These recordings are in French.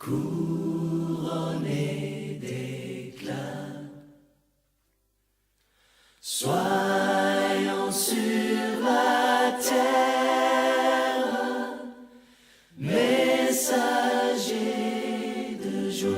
couronné d'éclat. Soyons sur la terre, messagers de joie.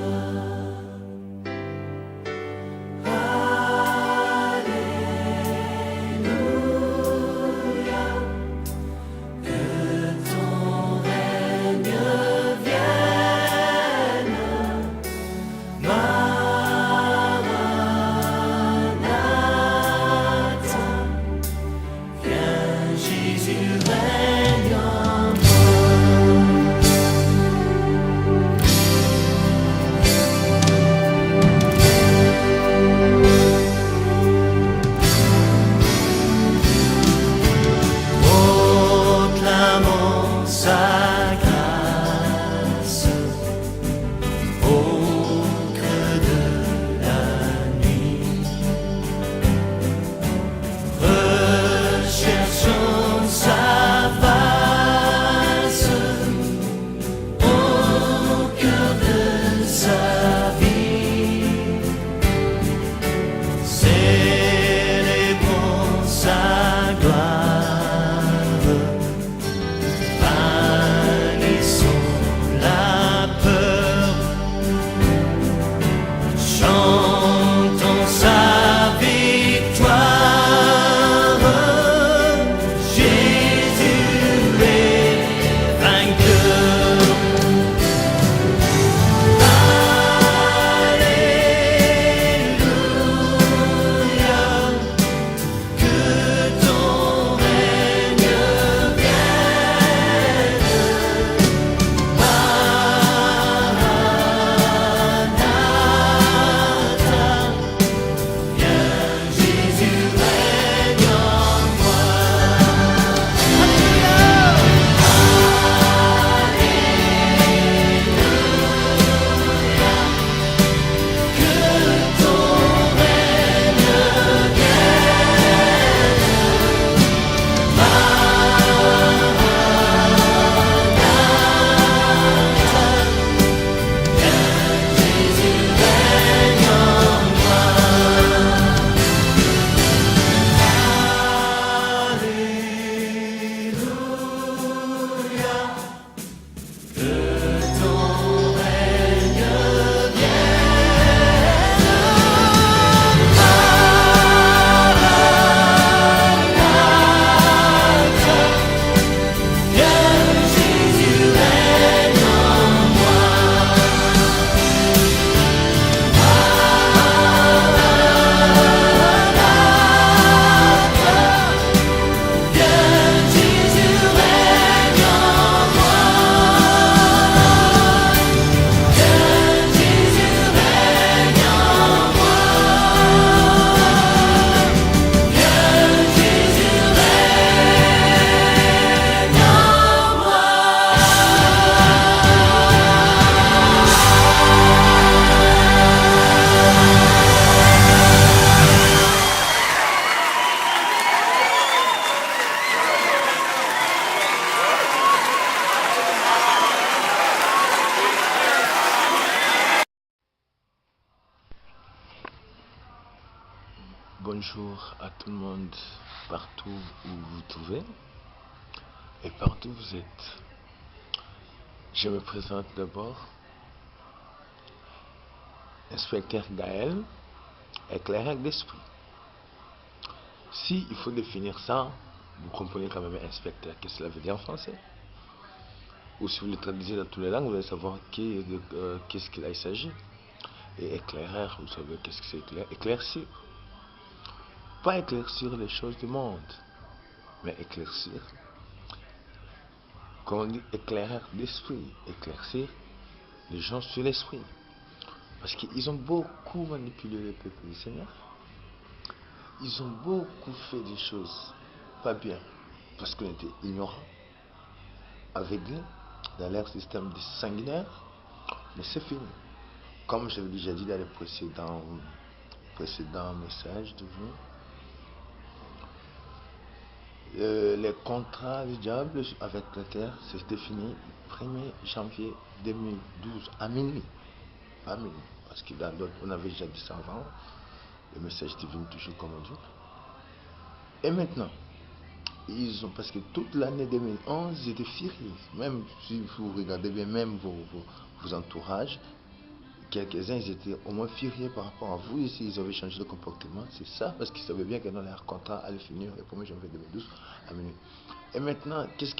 Bonjour à tout le monde, partout où vous vous trouvez et partout où vous êtes. Je me présente d'abord, inspecteur Gaël, éclaireur d'esprit. Si il faut définir ça, vous comprenez quand même inspecteur, qu'est-ce que cela veut dire en français? Ou si vous le traduisez dans toutes les langues, vous allez savoir qu'est-ce qu'il s'agit. Et éclaireur, vous savez qu'est-ce que c'est éclaircir. Pas éclaircir les choses du monde, mais éclaircir. Quand on dit éclaireur d'esprit, éclaircir les gens sur l'esprit. Parce qu'ils ont beaucoup manipulé le peuple du Seigneur. Ils ont beaucoup fait des choses pas bien. Parce qu'on était ignorants, aveuglés dans leur système sanguinaire. Mais c'est fini. Comme je l'ai déjà dit dans les précédents messages de vous, Les contrats du diable avec la terre, c'était fini 1er janvier 2012 à minuit. Pas à minuit. Parce que dans d'autres, on avait déjà dit ça avant. Le message divin toujours comme on dit. Et maintenant, parce que toute l'année 2011, ils étaient fériés. Même si vous regardez bien, même vos entourages, quelques-uns, ils étaient au moins fériés par rapport à vous. Ici, ils avaient changé de comportement. C'est ça, parce qu'ils savaient bien que dans leur contrat allait finir le 1er janvier 2012 à minuit. Et maintenant, qu'est-ce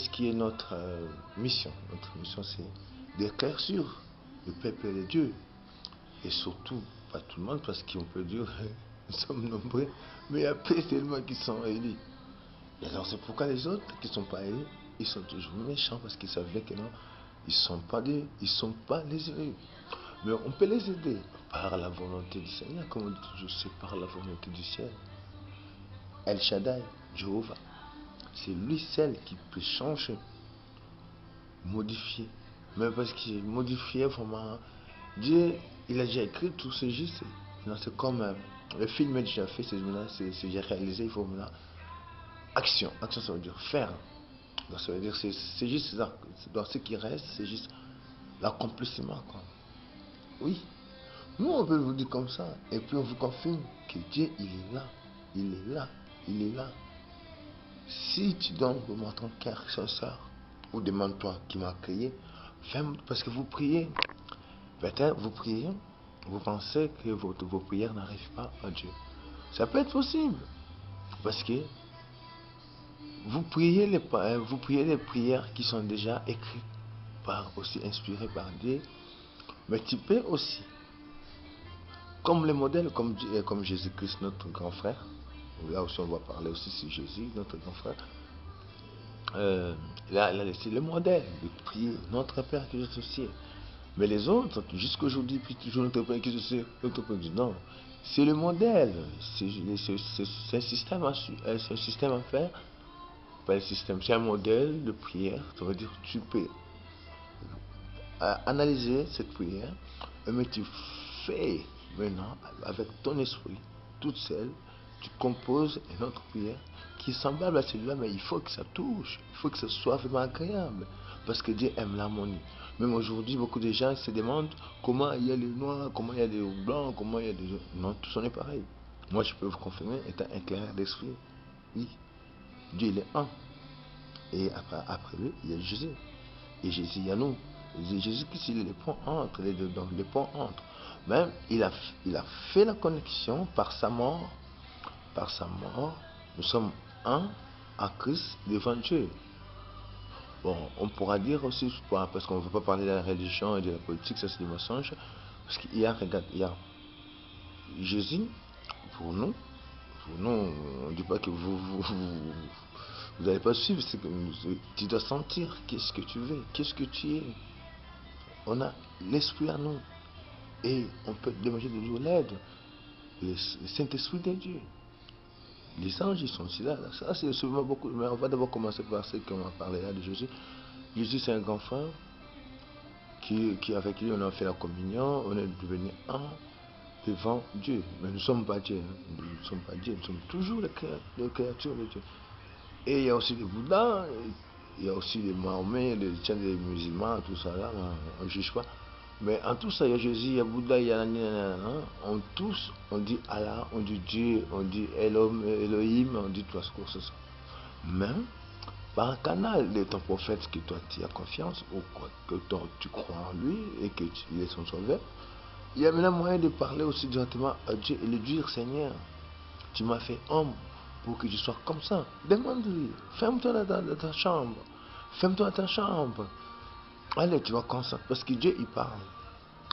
qui est notre mission? Notre mission, c'est d'éclaircir le peuple de Dieu. Et surtout, pas tout le monde, parce qu'on peut dire, nous sommes nombreux, mais il y a peu tellement qui sont élus. Et alors, c'est pourquoi les autres qui ne sont pas élus, ils sont toujours méchants, parce qu'ils savent bien que non, ils ne sont pas les élus. Mais on peut les aider par la volonté du Seigneur, comme on dit toujours, c'est par la volonté du ciel. El Shaddai, Jéhovah, c'est lui seul qui peut changer, modifier. Mais parce qu'il modifié vraiment, Dieu, il a déjà écrit tout ce juste. C'est comme le film est déjà fait, c'est déjà réalisé, il faut maintenant action. Action, ça veut dire faire. Donc ça veut dire c'est juste dans ce qui reste, c'est juste l'accomplissement. Oui. Nous, on peut vous dire comme ça, et puis on vous confirme que Dieu, il est là. Il est là. Il est là. Si tu donnes vraiment ton cœur sincère, ou demande-toi qui m'a créé, parce que vous priez, peut-être vous priez, vous pensez que vos prières n'arrivent pas à Dieu. Ça peut être possible, parce que vous priez les prières qui sont déjà écrites, aussi inspirées par Dieu, mais tu peux aussi, comme les modèles, comme Jésus-Christ, notre grand frère, là aussi on va parler aussi sur Jésus, notre grand frère, il a laissé le modèle de prier notre Père qui est aux cieux. Mais les autres, jusqu'aujourd'hui, puis toujours notre Père qui est aux cieux, notre Père dit non. C'est le modèle, c'est un système c'est un système à faire, pas un système, c'est un modèle de prière. Ça veut dire que tu peux analyser cette prière, mais tu fais maintenant avec ton esprit, toute seule, tu composes une autre prière qui est semblable à celui-là, mais il faut que ça touche, il faut que ça soit vraiment agréable, parce que Dieu aime l'harmonie. Même aujourd'hui, beaucoup de gens se demandent comment il y a les noirs, comment il y a les blancs, comment il y a des... Non, tout ça est pareil. Moi, je peux vous confirmer, étant un clair d'esprit, oui, Dieu il est un. Et après lui, il y a Jésus. Et Jésus, il y a nous. Jésus-Christ, il est le pont entre les deux, donc le pont entre. Même, il a fait la connexion par sa mort. Par sa mort, nous sommes un à Christ devant Dieu. Bon, on pourra dire aussi, parce qu'on ne veut pas parler de la religion et de la politique, ça c'est des mensonges. Parce qu'il y a, regarde, il y a Jésus, pour nous, on ne dit pas que vous n'allez pas suivre, c'est que tu dois sentir qu'est-ce que tu veux, qu'est-ce que tu es. On a l'esprit à nous. Et on peut demander de nous l'aide. Le Saint-Esprit de Dieu. Les anges, ils sont aussi là. Ça, c'est souvent beaucoup. Mais on va d'abord commencer par ce qu'on va parler là de Jésus. Jésus, c'est un grand frère avec lui, on a fait la communion, on est devenu un devant Dieu. Mais nous ne sommes pas Dieu. Nous ne sommes pas Dieu. Nous sommes toujours les créatures de Dieu. Et il y a aussi les Bouddhas, il y a aussi les Mahomet, les musulmans, tout ça là, on ne juge pas. Mais en tout ça, il y a Jésus, il y a Bouddha, il y a on tous, on dit Allah, on dit Dieu, on dit Elohim, on dit tout ce ça. Mais par un canal de ton prophète que toi tu as confiance, ou que toi, tu crois en lui et que tu es son sauveur, il y a maintenant moyen de parler aussi directement à Dieu et lui dire Seigneur, tu m'as fait homme pour que je sois comme ça. Demande-lui, ferme-toi dans ta chambre, ferme-toi dans ta chambre. Allez, tu vas consacrer, parce que Dieu il parle.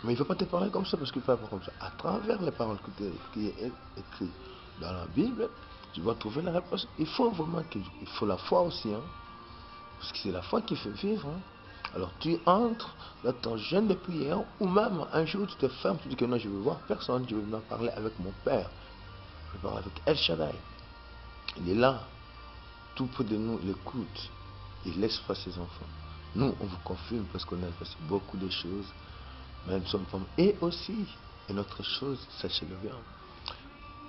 Mais il ne faut pas te parler comme ça, parce qu'il ne parle pas comme ça. À travers les paroles qui est écrites dans la Bible, tu vas trouver la réponse. Il faut vraiment il faut la foi aussi, parce que c'est la foi qui fait vivre. Alors tu entres dans ton jeûne de prière, ou même un jour tu te fermes, tu dis que non, je veux voir personne, je veux venir parler avec mon Père. Je veux parler avec El Shaddai. Il est là, tout près de nous, il écoute, il laisse faire ses enfants. Nous, on vous confirme parce qu'on a passé beaucoup de choses, mais nous sommes comme... Et aussi, une autre chose, sachez-le bien,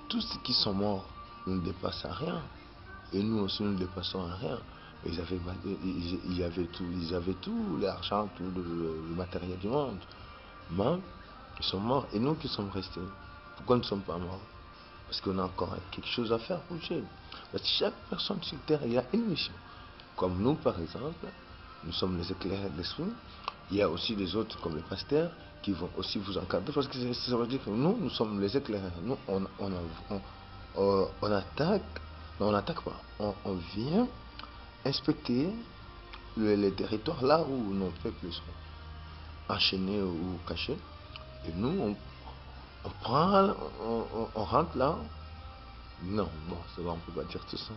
tous ceux qui sont morts, nous ne dépassons à rien. Et nous aussi, nous ne dépassons à rien. Ils avaient tout, l'argent, tout le matériel du monde. Mais ils sont morts. Et nous qui sommes restés, pourquoi nous ne sommes pas morts? Parce qu'on a encore quelque chose à faire pour Dieu. Parce que chaque personne sur terre, il a une mission. Comme nous, par exemple, nous sommes les éclaireurs de l'esprit. Il y a aussi des autres, comme les pasteurs, qui vont aussi vous encadrer. Parce que ça veut dire que nous sommes les éclaireurs. Nous, on attaque, non, on n'attaque pas. On vient inspecter les territoires là où nos peuples sont enchaînés ou cachés. Et nous, on prend, on rentre là. Non, bon, ça va, on peut pas dire tout ça.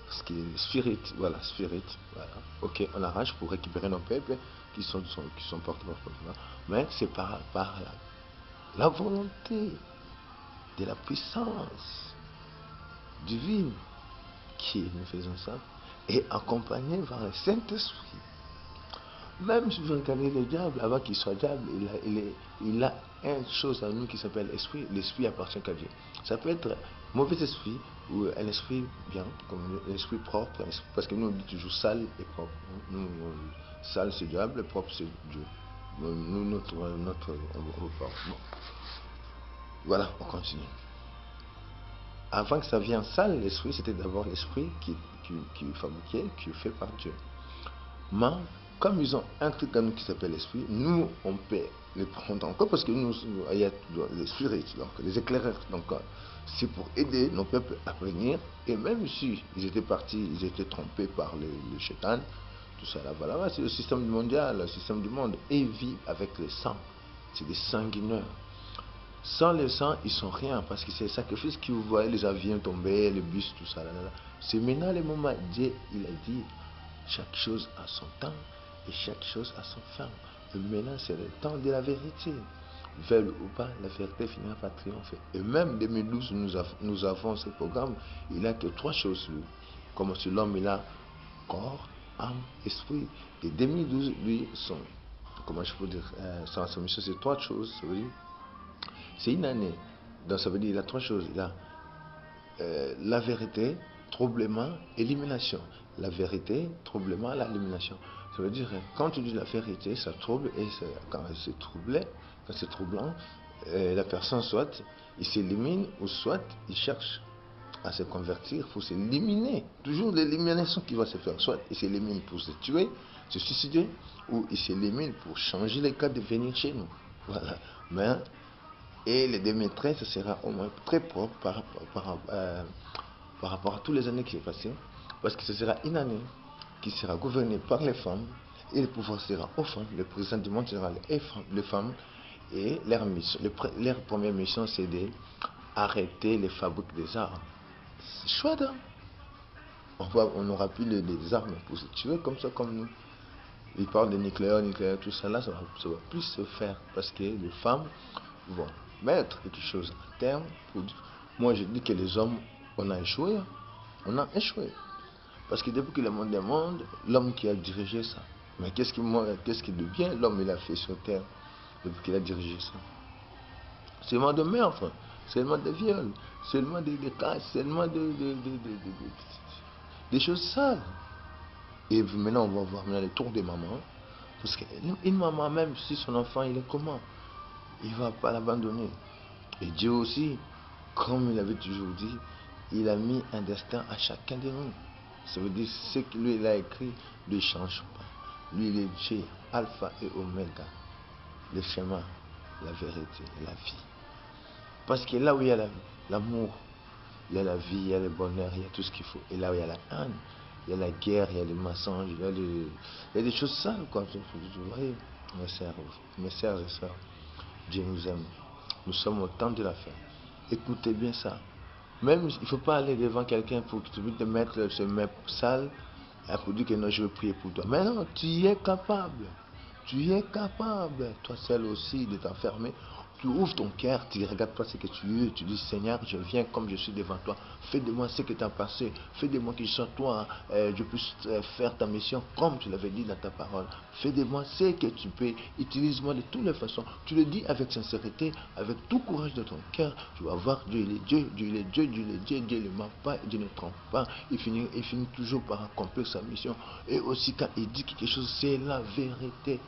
Parce que spirit, voilà. Ok, on arrache pour récupérer nos peuples qui sont partout. Mais c'est par la volonté de la puissance divine qui nous faisons ça, et accompagné par le Saint-Esprit. Même si vous regardez le diable, avant qu'il soit diable, il a une chose en nous qui s'appelle l'esprit. L'esprit appartient qu'à Dieu. Ça peut être mauvais esprit ou un esprit bien, comme l'esprit propre, parce que nous on dit toujours sale et propre. Sale c'est diable, propre c'est Dieu. Nous, notre on veut pas. Bon. Voilà, on continue. Avant que ça vienne sale, l'esprit, c'était d'abord l'esprit qui est fabriqué, qui est fait par Dieu. Mais, comme ils ont un truc à nous qui s'appelle l'esprit, nous, on peut les prendre encore parce que nous, il y a les spirites, donc les éclaireurs. Donc, c'est pour aider nos peuples à venir. Et même si ils étaient partis, ils étaient trompés par le chétan, tout ça là, voilà, c'est le système mondial, le système du monde. Et ils vivent avec le sang. C'est des sanguinaires. Sans le sang, ils sont rien, parce que c'est le sacrifice que vous voyez, les avions tomber, les bus, tout ça. Là. C'est maintenant le moment. Dieu, il a dit, chaque chose a son temps et chaque chose a son fin. Et maintenant, c'est le temps de la vérité. Veuille ou pas, la vérité finira par triompher. Et même 2012, nous avons ce programme. Il n'a que 3 choses, lui. Comme si l'homme, il a corps, âme, esprit. Et 2012, lui, comment je peux dire, sa mission, c'est 3 choses. Ça veut dire, c'est une année. Donc ça veut dire qu'il y a 3 choses. Il y a la vérité, troublement, élimination. La vérité, troublement, l'élimination. Ça veut dire, quand tu dis la vérité, ça trouble, et quand c'est troublé, quand c'est troublant, la personne soit il s'élimine, ou soit il cherche à se convertir pour s'éliminer. Toujours l'élimination qui va se faire. Soit il s'élimine pour se tuer, se suicider, ou il s'élimine pour changer les cas de venir chez nous. Voilà. Mais et le 2013, ce sera au moins très propre par rapport à toutes les années qui sont passées, parce que ce sera une année qui sera gouvernée par les femmes, et le pouvoir sera aux femmes. Le président du monde sera les femmes, et leur première mission, c'est d'arrêter les fabriques des armes. C'est chouette, hein? On n'aura plus les armes pour se tuer comme ça, comme nous. Ils parlent de nucléaire, tout ça là, ça va plus se faire, parce que les femmes vont mettre quelque chose en terme. Moi, je dis que les hommes, on a échoué. On a échoué. Parce que depuis que le monde est monde, l'homme qui a dirigé ça. Mais qu'est-ce qui devient l'homme il a fait sur terre depuis qu'il a dirigé ça? Seulement de meurtre, seulement de viol, seulement des cas, seulement des choses sales. Et maintenant, on va voir maintenant le tour des mamans. Parce qu'une maman, même si son enfant, il est comment, il ne va pas l'abandonner. Et Dieu aussi, comme il avait toujours dit, il a mis un destin à chacun de nous. Ça veut dire ce que lui il a écrit ne change pas. Lui, il est Dieu, Alpha et Oméga, le chemin, la vérité, la vie. Parce que là où il y a l'amour, il y a la vie, il y a le bonheur, il y a tout ce qu'il faut. Et là où il y a la haine, il y a la guerre, il y a les mensonges, il y a des choses sales, quoi. Vous voyez, mes sœurs et sœurs, Dieu nous aime. Nous sommes au temps de la fin. Écoutez bien ça. Même, il ne faut pas aller devant quelqu'un pour que tu puisses te mettre ce mec sale et pour dire que non, je veux prier pour toi. Mais non, tu y es capable. Tu es capable, toi seul aussi, de t'enfermer tu ouvres ton cœur, tu regardes toi ce que tu es, tu dis Seigneur, je viens comme je suis devant toi, fais de moi ce que tu as passé, fais de moi que sans toi, je puisse faire ta mission comme tu l'avais dit dans ta parole, fais de moi ce que tu peux, utilise-moi de toutes les façons, tu le dis avec sincérité, avec tout courage de ton cœur, tu vas voir Dieu il est Dieu, Dieu il est Dieu, Dieu il est Dieu, Dieu ne ment pas, Dieu ne trompe pas, il finit toujours par accomplir sa mission, et aussi quand il dit quelque chose, c'est la vérité,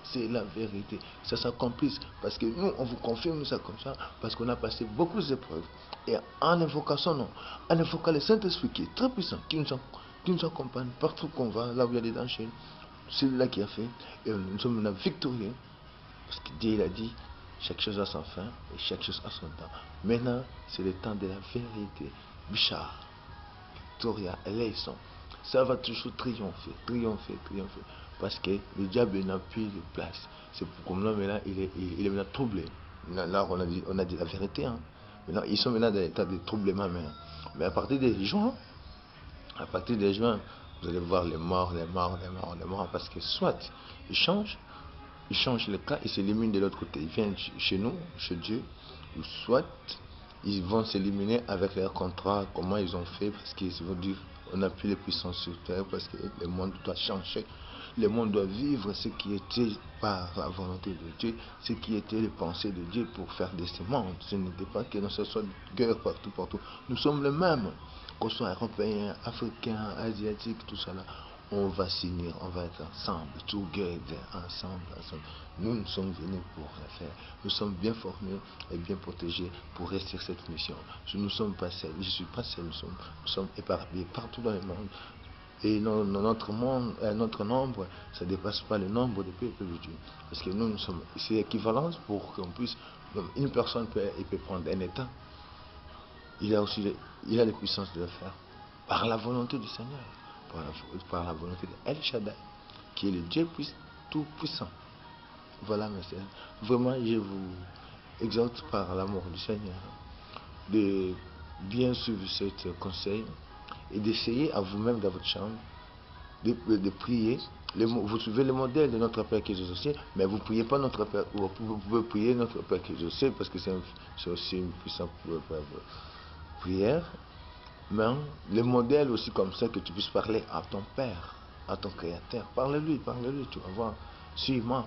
ça s'accomplisse, parce que nous on vous confirme ça comme ça, parce qu'on a passé beaucoup d'épreuves, et en invoquant son nom, en invoquant le Saint-Esprit qui est très puissant, qui nous accompagne partout qu'on va, là où il y a des dangers, c'est celui-là qui a fait, et nous sommes maintenant victorieux, parce que Dieu il a dit, chaque chose a son fin, et chaque chose a son temps. Maintenant, c'est le temps de la vérité. Bichard, Victoria, Eleison, ça va toujours triompher, parce que le diable n'a plus de place. C'est pour comme là maintenant, il est maintenant troublé. Là, on a dit la vérité. Hein. Maintenant, ils sont maintenant dans l'état de troublement maintenant. Mais à partir des juin, vous allez voir les morts, parce que soit ils changent le cas, ils s'éliminent de l'autre côté. Ils viennent chez nous, chez Dieu, ou soit ils vont s'éliminer avec leur contrat, comment ils ont fait, parce qu'ils vont dire on n'a plus les puissances sur terre, parce que le monde doit changer. Le monde doit vivre ce qui était par la volonté de Dieu, ce qui était les pensées de Dieu pour faire de ce monde. Ce n'était pas que nous soyons guerre partout. Nous sommes les mêmes, qu'on soit européens, africains, asiatiques, tout ça là. On va s'unir, on va être ensemble, together, ensemble. Nous sommes venus pour le faire. Nous sommes bien formés et bien protégés pour réussir cette mission. Nous ne sommes pas seuls, je ne suis pas seul, nous sommes éparpillés partout dans le monde. Et notre nombre, ça ne dépasse pas le nombre de peuples de Dieu. Parce que nous sommes, c'est équivalent pour qu'on puisse, une personne peut prendre un État. Il a les puissances de le faire par la volonté du Seigneur. Par la volonté de El Shaddai, qui est le Dieu tout puissant. Voilà, mes sœurs. Vraiment, je vous exhorte par l'amour du Seigneur de bien suivre ce conseil et d'essayer à vous-même dans votre chambre de prier. Vous suivez le modèle de notre Père qui est aux cieux, mais vous ne priez pas notre Père. Vous pouvez prier notre Père qui est aux cieux parce que c'est aussi une puissante prière. Mais le modèle aussi comme ça, que tu puisses parler à ton Père, à ton Créateur. Parle-lui, tu vas voir. Suis-moi.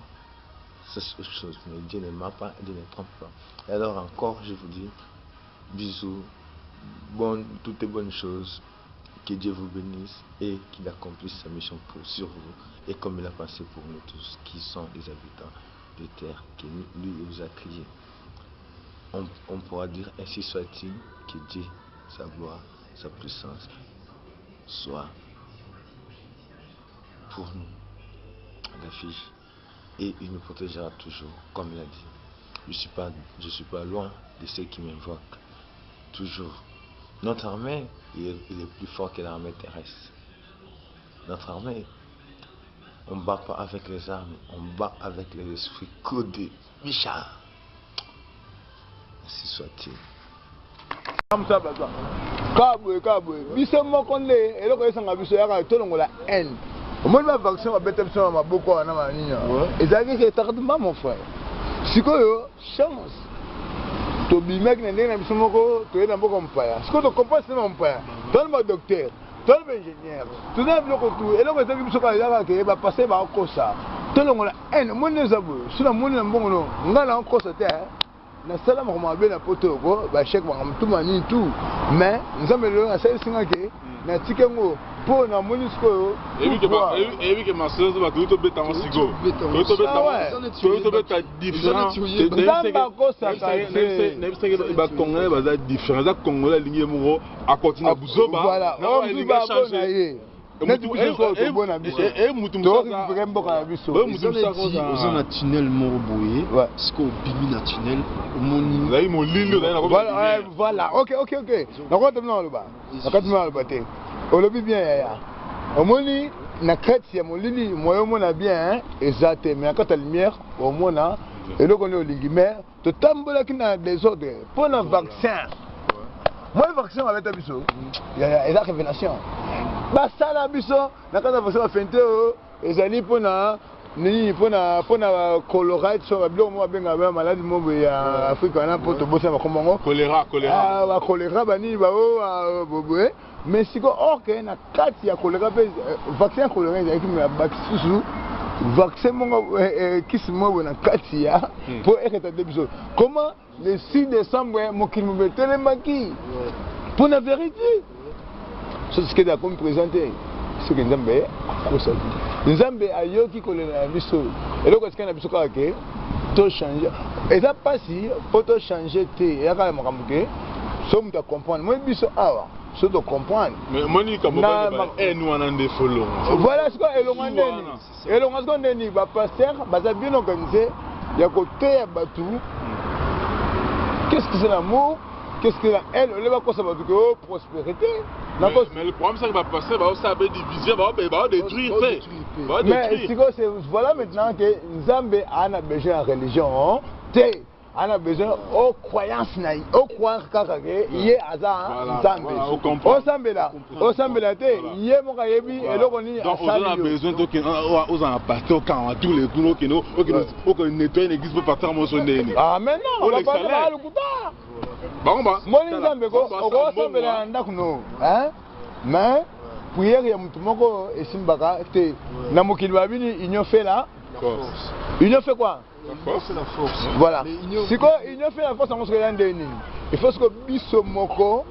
C'est quelque chose. Mais Dieu ne ment pas, Dieu ne trompe pas. Et alors encore, je vous dis, bisous, toutes les bonnes choses. Que Dieu vous bénisse et qu'il accomplisse sa mission sur vous. Et comme il a passé pour nous tous, qui sont les habitants de terre, que lui nous a criés. On pourra dire, ainsi soit-il, que Dieu, sa gloire, sa puissance soit pour nous l'affiche et il nous protégera toujours, comme il a dit. Je suis pas loin de ceux qui m'invoquent toujours. Notre armée, il est plus fort que l'armée terrestre. Notre armée, on ne bat pas avec les armes, on bat avec les esprits codés. Micha, ainsi soit-il. Kabwe biso moko nde eloko esanga biso yaka tolongola haine omoni ba vaccin babeta biso na maboko wana manini ezalaki ke tardement mon frère sikoyo chance tobimaki na ndenge na biso moko toye na mboka mopaya sikoyo tokomprase na mopaya toli ba docteur toli ba ingénieur tozala biloko tu eloko ezalaki biso kaka ezalaka ke bapase bakokosa tolongola haine omoni eza boye so namoni na mbongo no ngai na okosa te na sala moko mabe na poto ko ba chèque ba mtuma ni tout mais nzambe lelo na sala singa ke na tikengo po na monisco ebi ke maseuse ba to beta mosigo to beta différent nzamba ko saka c'est ba congolais ba différent za congolais lingi moko à continuer buzoba voilà on dit ba bon aye oza na tunnel moko boye siko obimi na tunnel omoni voilà ok nakotami na oloba te olobi bien yaya omoni na kati ya molili moyo omona bien eza te mais na kati ya lumière omona eloko nde olingi mais totambolaki na désordre mpo na vaccin moi vaccin babeta biso eza révélation basala biso na kati ya vaccin bafente oyo ezali mpona nini pona colorate so bablo mo benga ba malade mo ya Afrique na poto bossa ba komongo choléra ba choléra bani ba o boboé mais siko OK na kati ya choléra pe vaccin choléra ya ki me bakisusu vaccin mo kisi mo na kati ya pour ekata debiso comment le 6 décembre mo ki me betele maki pour la vérité ce que da comme présenter ce que Nzambe akosali Nzambe ayoki kolela biso eloko sikana biso kaka ke to changer eza pasi po to changer te ya kala makambo ke so muta comprendre moi biso awa so to comprendre mais moni comme ba nous on en follow voilà ce que elonga ndeni ba pasteur baza bien organisé ya côté ya batu qu'est-ce que c'est l'amour. Qu'est-ce que elle va quoi ça va dire prospérité. Mais le problème c'est que va passer va ça va diviser va détruire mais c'est voilà maintenant que Nzambe a besoin de religion té a besoin aux croyances naï aux croyances kaka ke yé aza Nzambe au Nzambe là té yé mo ka yebi eloko ni asali on a besoin de que aux en pasteur quand tous les coups que nous que nettoyer l'église pour partir mon sonner ah mais non on va pas le coup Bamba moi Nzambe ko o sambela ndaku no hein mais prière ya mutu moko esimbaka te na mokili babini union fait là union fait quoi c'est la force voilà siko union fait la force en ce ndeni il faut que biso moko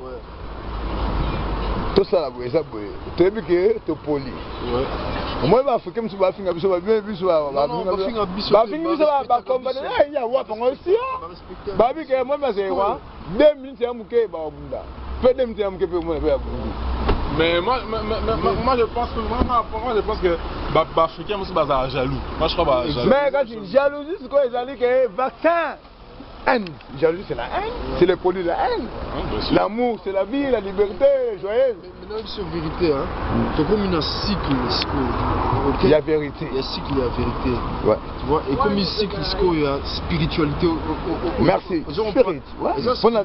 to sala boye za boye to ebike to poli moi ba africain musu ba finga biso ba bien biso ba finga biso ba combattre ya wa pango si ba bi ke moi ba se wa 2 minutes ya muke ba bunda pe 2 minutes ya muke pe moi ba bunda. Mais moi je pense que africain musu ba jaloux. Moi je crois ba jaloux. Mais quand jalousie c'est quoi ils que vaccin haine. Jalousie c'est la haine, c'est le produit de la haine. L'amour c'est la vie, la liberté, joyeuse. Mais c'est vérité hein. C'est comme une cycle il y a vérité. Il y a cycle, il y a vérité. Ouais. Tu vois, et comme une cycle, il y a spiritualité. Merci. Spirit. Pour nous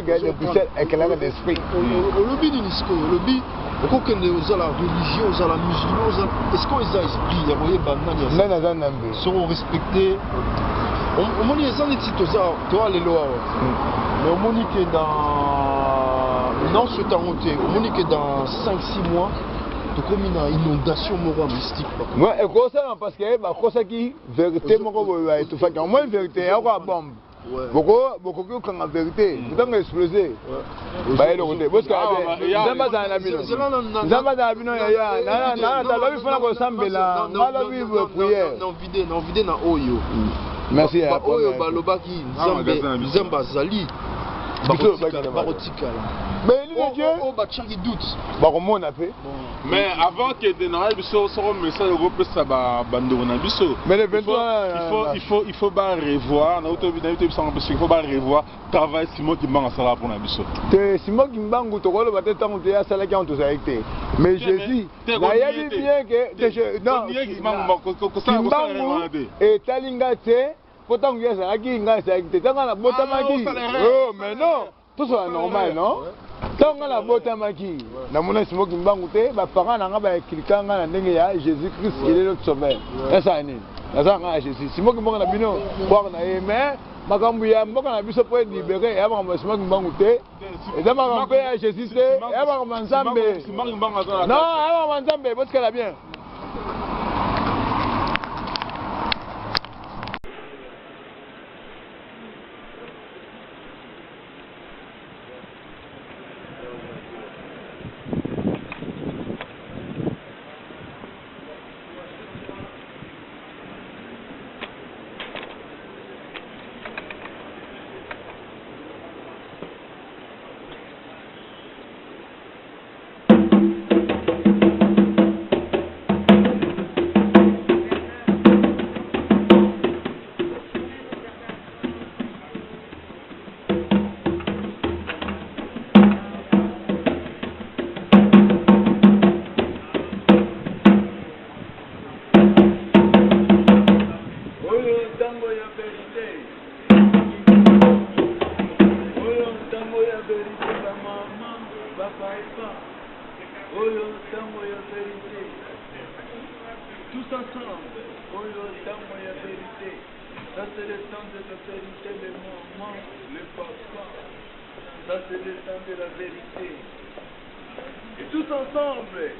gagner Bruxelles éclairé d'esprit. Au lobby d'une disco, au lobby, au cas où la religion, où la musulmane, est-ce qu'on a esprit, il y a moyen de non. seront respectés. Au moins les gens ici tout ça, toi les lois. Mais au moins que dans ce temps au moins que dans 5-6 mois comme une inondation morale mystique. Ouais, et quoi ça parce que bah quoi ça qui vérité moko boy tout fait au moins vérité ya quoi bombe. Beaucoup qui en vérité, vous avez explosé. Bah le côté parce que Nzamba za na bino. Nzamba za bino ya na lobi fona ko sambela, na lobi prière. Non vidé na oyo. Merci à oyo balobaki Nzamba zali. Barotika. Mais il est Dieu. Oh bah changi doute. Bah comment on a fait? Mais avant que de n'arrive sur un message européen ça va bandona biso. Mais le 23 il faut pas revoir na il faut pas revoir travail Simon qui m'a sala pour na biso. Te Simon qui mbangu to kolo baté tant que ya sala qui on tous avec te. Mais Jésus na yebi bien que non et talinga te pourtant il y a qui ngasa te tanga na botamaki. Oh mais non, tout ça normal non? Tant que la botamaki na mona Simon qui mbangu te ba parents na ba kilikanga na ndenge ya Jésus Christ il est notre sauveur. Ça ni. Ça nga Jésus. Simon qui mbangu na bino kwa na mais makambu ya mboka na biso po libérer ya ba Simon qui mbangu te. Et dans makambu ya Jésus te ya ba Nzambe. Non, ya ba Nzambe parce qu'elle a bien. Ça c'est le temps de la vérité, le moment, le papa. Ça c'est le temps de la vérité. Et tous ensemble.